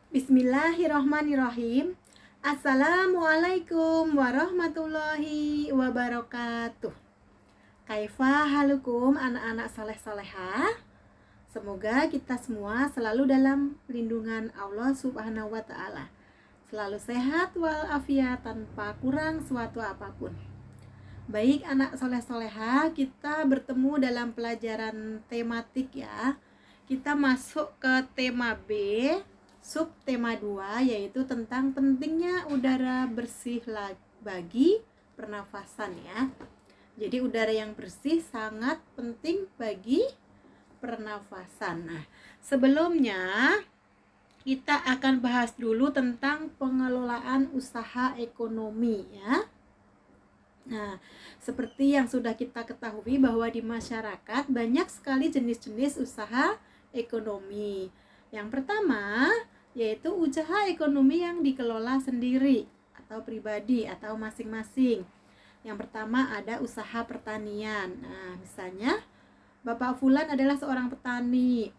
Bismillahirrahmanirrahim. Assalamualaikum warahmatullahi wabarakatuh. Kaifa halukum anak-anak soleh-solehah. Semoga kita semua selalu dalam lindungan Allah Subhanahu wa Ta'ala, selalu sehat walafiat tanpa kurang suatu apapun. Baik anak soleh-solehah, kita bertemu dalam pelajaran tematik ya. Kita masuk ke tema B, sub tema 2, yaitu tentang pentingnya udara bersih bagi pernafasan ya. Jadi udara yang bersih sangat penting bagi pernafasan. Nah, sebelumnya kita akan bahas dulu tentang pengelolaan usaha ekonomi ya. Nah, seperti yang sudah kita ketahui bahwa di masyarakat banyak sekali jenis-jenis usaha ekonomi. Yang pertama yaitu usaha ekonomi yang dikelola sendiri atau pribadi atau masing-masing. Yang pertama ada usaha pertanian. Nah, misalnya Bapak Fulan adalah seorang petani,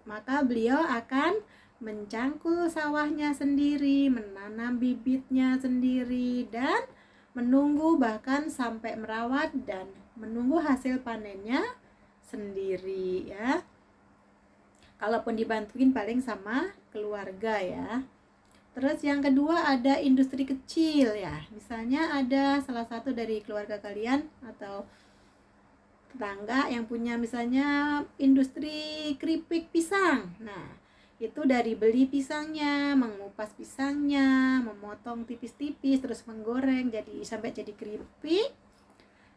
maka beliau akan mencangkul sawahnya sendiri, menanam bibitnya sendiri, dan menunggu bahkan sampai merawat dan menunggu hasil panennya sendiri ya. Kalaupun dibantuin paling sama keluarga ya. Terus yang kedua ada industri kecil ya. Misalnya ada salah satu dari keluarga kalian atau tetangga yang punya misalnya industri keripik pisang. Nah, itu dari beli pisangnya, mengupas pisangnya, memotong tipis-tipis, terus menggoreng sampai jadi keripik,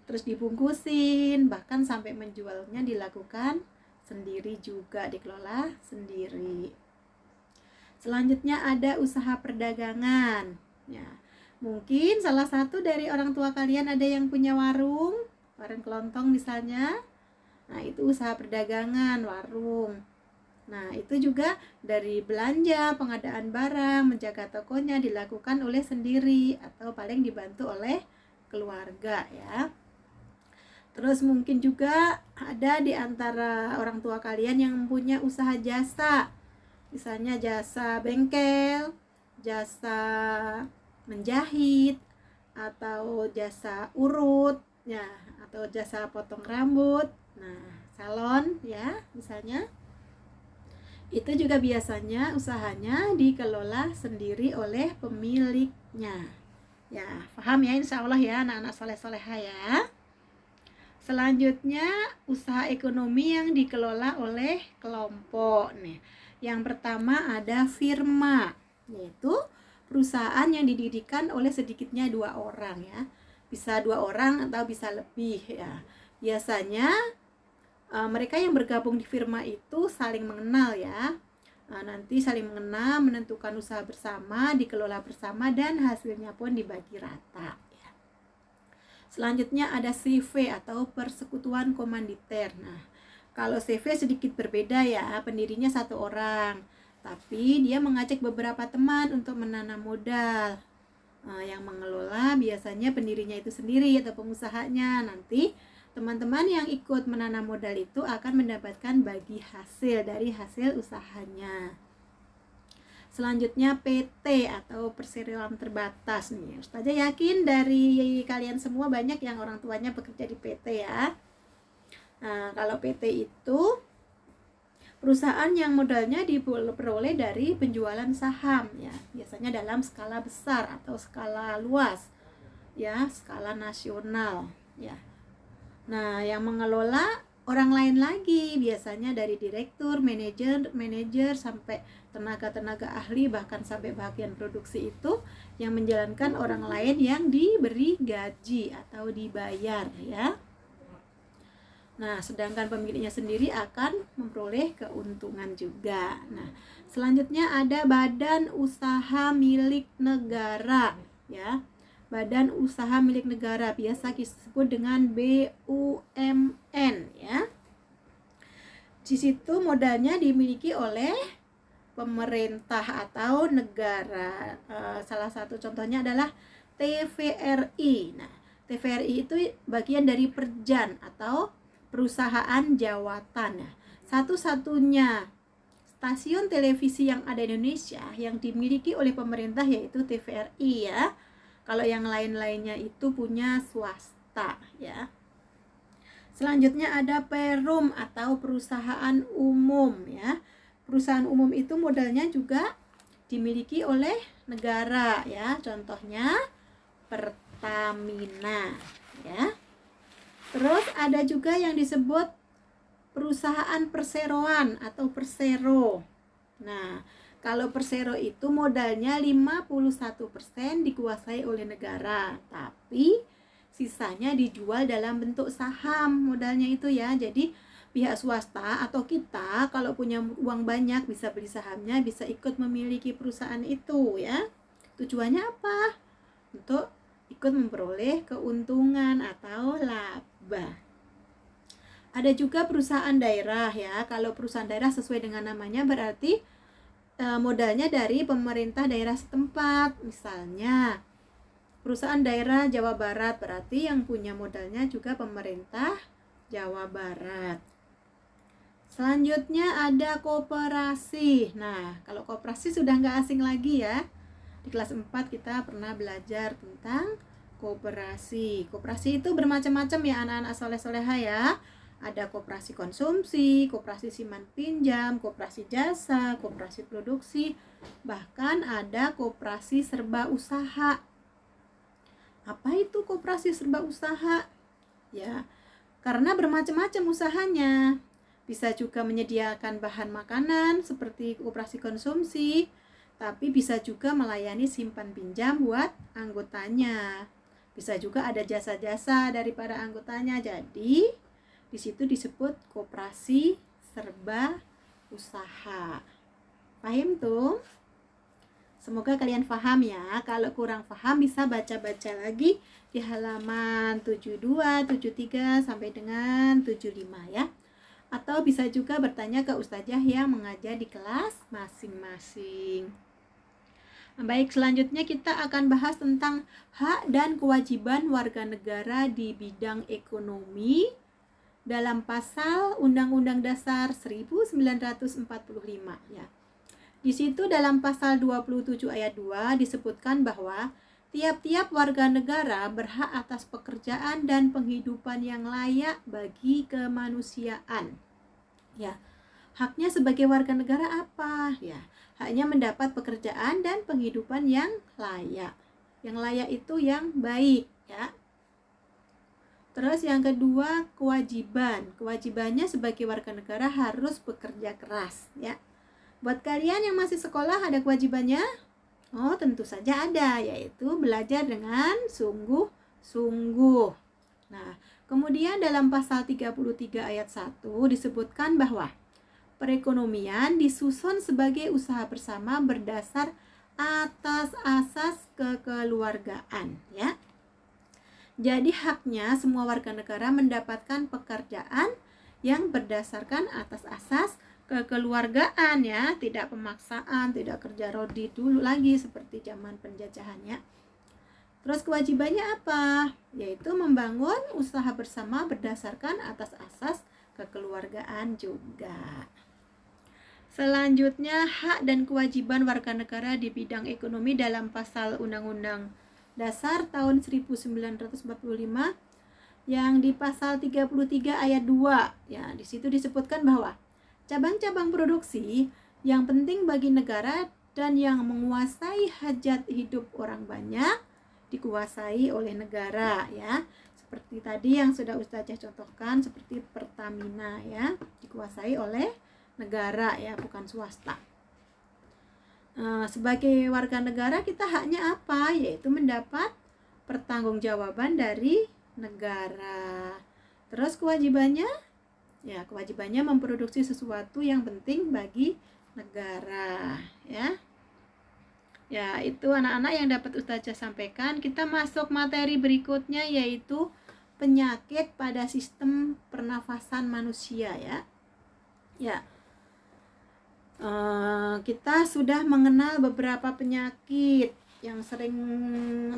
terus dibungkusin, bahkan sampai menjualnya dilakukan sendiri juga, dikelola sendiri. Selanjutnya ada usaha perdagangan ya. Mungkin salah satu dari orang tua kalian ada yang punya warung kelontong misalnya. Nah, itu usaha perdagangan, warung. Nah, itu juga dari belanja, pengadaan barang, menjaga tokonya dilakukan oleh sendiri atau paling dibantu oleh keluarga ya. Terus mungkin juga ada di antara orang tua kalian yang punya usaha jasa. Misalnya jasa bengkel, jasa menjahit, atau jasa urut ya, atau jasa potong rambut. Nah, salon ya misalnya. Itu juga biasanya usahanya dikelola sendiri oleh pemiliknya. Ya, paham ya insya Allah ya anak-anak soleh-soleha ya. Selanjutnya usaha ekonomi yang dikelola oleh kelompok nih. Yang pertama ada firma, yaitu perusahaan yang didirikan oleh sedikitnya 2 orang ya. Bisa 2 orang atau bisa lebih ya. Biasanya mereka yang bergabung di firma itu saling mengenal ya. Nanti saling mengenal, menentukan usaha bersama, dikelola bersama, dan hasilnya pun dibagi rata ya. Selanjutnya ada CV atau persekutuan komanditer. Nah, kalau CV sedikit berbeda ya, pendirinya 1 orang, tapi dia mengajak beberapa teman untuk menanam modal. Yang mengelola biasanya pendirinya itu sendiri atau pengusahanya. Nanti teman-teman yang ikut menanam modal itu akan mendapatkan bagi hasil dari hasil usahanya. Selanjutnya PT atau perseriuan terbatas nih. Ustazah yakin dari kalian semua banyak yang orang tuanya bekerja di PT ya. Nah, kalau PT itu perusahaan yang modalnya diperoleh dari penjualan saham ya, biasanya dalam skala besar atau skala luas ya, skala nasional ya. Nah, yang mengelola orang lain lagi, biasanya dari direktur, manajer sampai tenaga-tenaga ahli, bahkan sampai bagian produksi itu yang menjalankan orang lain yang diberi gaji atau dibayar ya. Nah, sedangkan pemiliknya sendiri akan memperoleh keuntungan juga. Nah, selanjutnya ada badan usaha milik negara ya. Badan usaha milik negara biasa disebut dengan BUMN ya. Di situ modalnya dimiliki oleh pemerintah atau negara. Salah satu contohnya adalah TVRI. Nah, TVRI itu bagian dari Perjan atau perusahaan jawatan. Nah, satu-satunya stasiun televisi yang ada di Indonesia yang dimiliki oleh pemerintah yaitu TVRI ya. Kalau yang lain-lainnya itu punya swasta ya. Selanjutnya ada perum atau perusahaan umum ya. Perusahaan umum itu modalnya juga dimiliki oleh negara ya. Contohnya Pertamina ya. Terus ada juga yang disebut perusahaan perseroan atau persero. Nah, kalau persero itu modalnya 51% dikuasai oleh negara, tapi sisanya dijual dalam bentuk saham modalnya itu ya. Jadi pihak swasta atau kita kalau punya uang banyak bisa beli sahamnya, bisa ikut memiliki perusahaan itu ya. Tujuannya apa? Untuk ikut memperoleh keuntungan atau laba. Ada juga perusahaan daerah ya. Kalau perusahaan daerah sesuai dengan namanya berarti modalnya dari pemerintah daerah setempat. Misalnya perusahaan daerah Jawa Barat berarti yang punya modalnya juga pemerintah Jawa Barat. Selanjutnya ada koperasi. Nah, kalau koperasi sudah nggak asing lagi ya. Di kelas 4 kita pernah belajar tentang koperasi. Koperasi itu bermacam-macam ya anak-anak soleh-soleha ya. Ada koperasi konsumsi, koperasi simpan pinjam, koperasi jasa, koperasi produksi, bahkan ada koperasi serba usaha. Apa itu koperasi serba usaha? Ya, karena bermacam-macam usahanya. Bisa juga menyediakan bahan makanan seperti koperasi konsumsi, tapi bisa juga melayani simpan pinjam buat anggotanya. Bisa juga ada jasa-jasa dari para anggotanya. Jadi di situ disebut koperasi serba usaha. Paham tuh? Semoga kalian paham ya. Kalau kurang paham bisa baca-baca lagi di halaman 72, 73 sampai dengan 75 ya. Atau bisa juga bertanya ke ustazah yang mengajar di kelas masing-masing. Baik, selanjutnya kita akan bahas tentang hak dan kewajiban warga negara di bidang ekonomi dalam pasal Undang-Undang Dasar 1945 ya. Di situ dalam pasal 27 ayat 2 disebutkan bahwa tiap-tiap warga negara berhak atas pekerjaan dan penghidupan yang layak bagi kemanusiaan. Ya. Haknya sebagai warga negara apa? Ya, haknya mendapat pekerjaan dan penghidupan yang layak. Yang layak itu yang baik ya. Terus yang kedua, kewajiban. Kewajibannya sebagai warga negara harus bekerja keras ya. Buat kalian yang masih sekolah ada kewajibannya? Oh, tentu saja ada, yaitu belajar dengan sungguh-sungguh. Nah, kemudian dalam pasal 33 ayat 1 disebutkan bahwa perekonomian disusun sebagai usaha bersama berdasar atas asas kekeluargaan ya. Jadi haknya semua warga negara mendapatkan pekerjaan yang berdasarkan atas asas kekeluargaan ya, tidak pemaksaan, tidak kerja rodi dulu lagi seperti zaman penjajahannya. Terus kewajibannya apa? Yaitu membangun usaha bersama berdasarkan atas asas kekeluargaan juga. Selanjutnya hak dan kewajiban warga negara di bidang ekonomi dalam pasal Undang-Undang Dasar tahun 1945 yang di pasal 33 ayat 2 ya, di situ disebutkan bahwa cabang-cabang produksi yang penting bagi negara dan yang menguasai hajat hidup orang banyak dikuasai oleh negara ya. Seperti tadi yang sudah Ustazah contohkan seperti Pertamina ya, dikuasai oleh negara ya, bukan swasta. Sebagai warga negara kita haknya apa? Yaitu mendapat pertanggungjawaban dari negara. Terus kewajibannya? Ya, kewajibannya memproduksi sesuatu yang penting bagi negara, ya. Ya, itu anak-anak yang dapat Ustazah sampaikan. Kita masuk materi berikutnya yaitu penyakit pada sistem pernafasan manusia ya. Ya. Kita sudah mengenal beberapa penyakit yang sering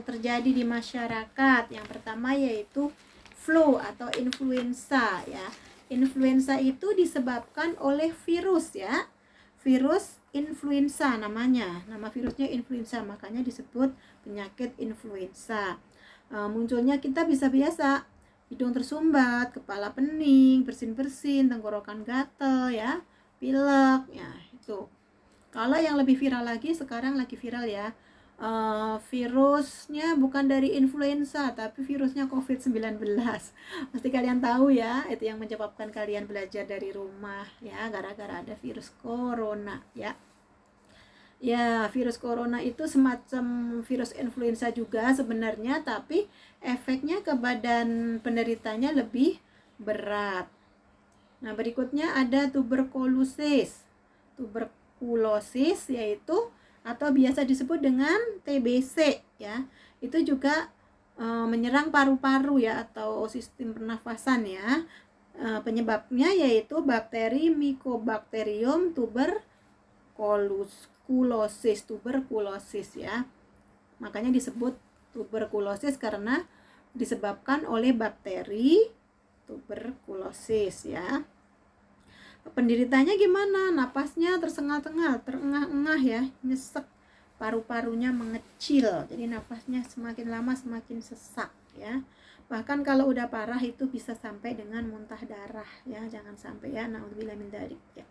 terjadi di masyarakat. Yang pertama yaitu flu atau influenza ya. Influenza itu disebabkan oleh virus ya. virus influenza namanya. Nama virusnya influenza, makanya disebut penyakit influenza. Munculnya kita bisa biasa hidung tersumbat, kepala pening, bersin-bersin, tenggorokan gatel ya, pilek ya itu. Kalau yang lebih viral lagi, sekarang lagi viral ya, virusnya bukan dari influenza tapi virusnya COVID-19. Pasti kalian tahu ya, itu yang menyebabkan kalian belajar dari rumah ya, gara-gara ada virus corona ya. Ya, virus corona itu semacam virus influenza juga sebenarnya, tapi efeknya ke badan penderitanya lebih berat. Nah, berikutnya ada tuberkulosis. Tuberkulosis yaitu atau biasa disebut dengan TBC ya. Itu juga menyerang paru-paru ya atau sistem pernafasan ya. Penyebabnya yaitu bakteri Mycobacterium tuberculosis ya. Makanya disebut tuberkulosis karena disebabkan oleh bakteri tuberkulosis ya. Penderitanya gimana? Napasnya tersengal-sengal, terengah-engah ya, nyesek, paru-parunya mengecil, jadi napasnya semakin lama semakin sesak ya. Bahkan kalau udah parah itu bisa sampai dengan muntah darah ya, jangan sampai ya, naudzubillah min dzalik ya.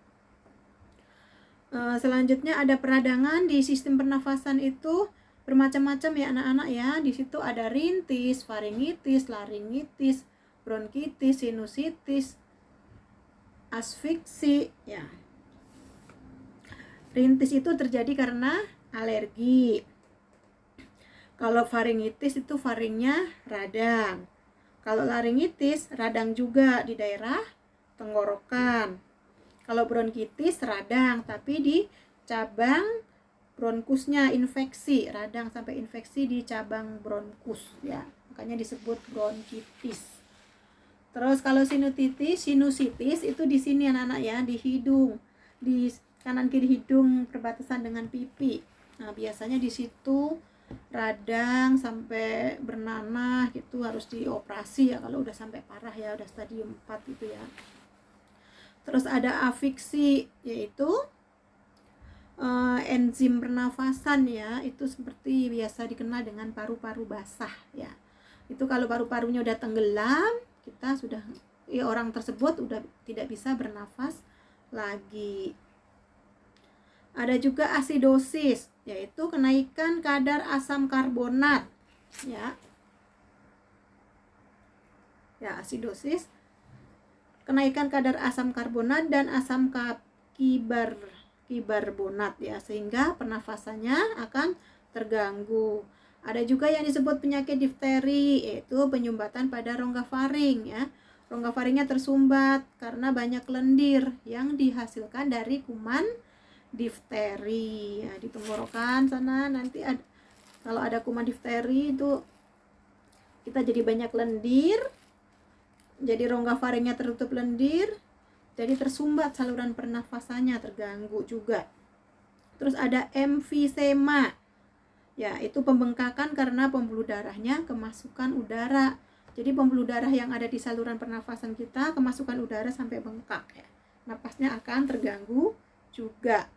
Selanjutnya ada peradangan di sistem pernafasan itu bermacam-macam ya anak-anak ya. Di situ ada rintis, faringitis, laringitis, bronkitis, sinusitis, asfiksi ya. Rintis itu terjadi karena alergi. Kalau faringitis itu faringnya radang. Kalau laringitis radang juga di daerah tenggorokan. Kalau bronkitis radang tapi di cabang bronkusnya infeksi, radang sampai infeksi di cabang bronkus ya. Makanya disebut bronkitis. Terus kalau sinusitis itu di sini anak-anak ya, di hidung, di kanan kiri hidung perbatasan dengan pipi. Nah, biasanya di situ radang sampai bernanah gitu, harus dioperasi ya kalau udah sampai parah ya, udah stadium 4 gitu ya. Terus ada afiksi yaitu enzim pernafasan ya, itu seperti biasa dikenal dengan paru-paru basah ya. Itu kalau paru-parunya udah tenggelam, kita sudah orang tersebut udah tidak bisa bernafas lagi. Ada juga asidosis, yaitu kenaikan kadar asam karbonat ya. Ya, asidosis kenaikan kadar asam karbonat dan asam kibarbonat ya, sehingga pernafasannya akan terganggu. Ada juga yang disebut penyakit difteri, yaitu penyumbatan pada rongga faring ya. Rongga faringnya tersumbat karena banyak lendir yang dihasilkan dari kuman difteri ya. Di tenggorokan sana nanti ada, kalau ada kuman difteri itu kita jadi banyak lendir, jadi rongga faringnya tertutup lendir, jadi tersumbat saluran pernafasannya, terganggu juga. Terus ada emfisema ya, itu pembengkakan karena pembuluh darahnya kemasukan udara. Jadi pembuluh darah yang ada di saluran pernafasan kita kemasukan udara sampai bengkak ya. Napasnya akan terganggu juga.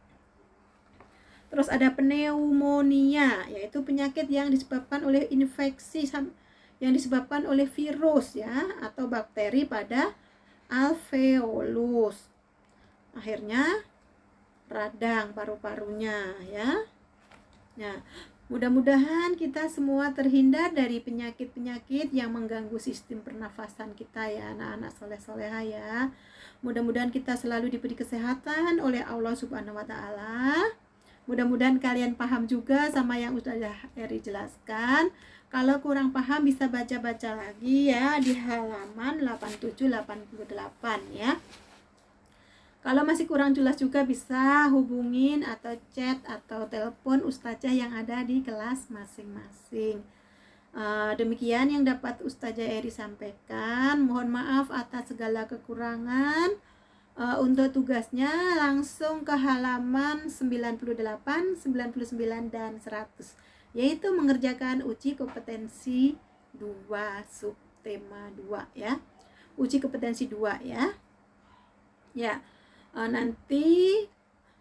Terus ada pneumonia, yaitu penyakit yang disebabkan oleh infeksi yang disebabkan oleh virus ya atau bakteri pada alveolus. Akhirnya radang paru-parunya ya. Nah, mudah-mudahan kita semua terhindar dari penyakit-penyakit yang mengganggu sistem pernafasan kita ya anak-anak soleh-soleha ya. Mudah-mudahan kita selalu diberi kesehatan oleh Allah Subhanahu wa taala. Mudah-mudahan kalian paham juga sama yang sudah Eri jelaskan. Kalau kurang paham bisa baca-baca lagi ya di halaman 87-88 ya. Kalau masih kurang jelas juga bisa hubungin atau chat atau telepon ustazah yang ada di kelas masing-masing. Demikian yang dapat Ustazah Eri sampaikan. Mohon maaf atas segala kekurangan. Untuk tugasnya langsung ke halaman 98, 99, dan 100, yaitu mengerjakan uji kompetensi 2 subtema 2 ya. Uji kompetensi 2 ya. Ya. Nanti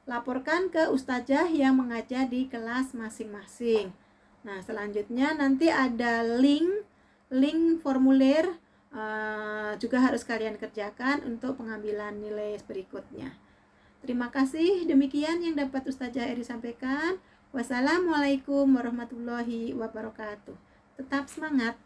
laporkan ke ustazah yang mengajar di kelas masing-masing. Nah, selanjutnya nanti ada link formulir juga harus kalian kerjakan untuk pengambilan nilai berikutnya. Terima kasih, demikian yang dapat Ustazah Eri sampaikan. Wassalamualaikum warahmatullahi wabarakatuh. Tetap semangat.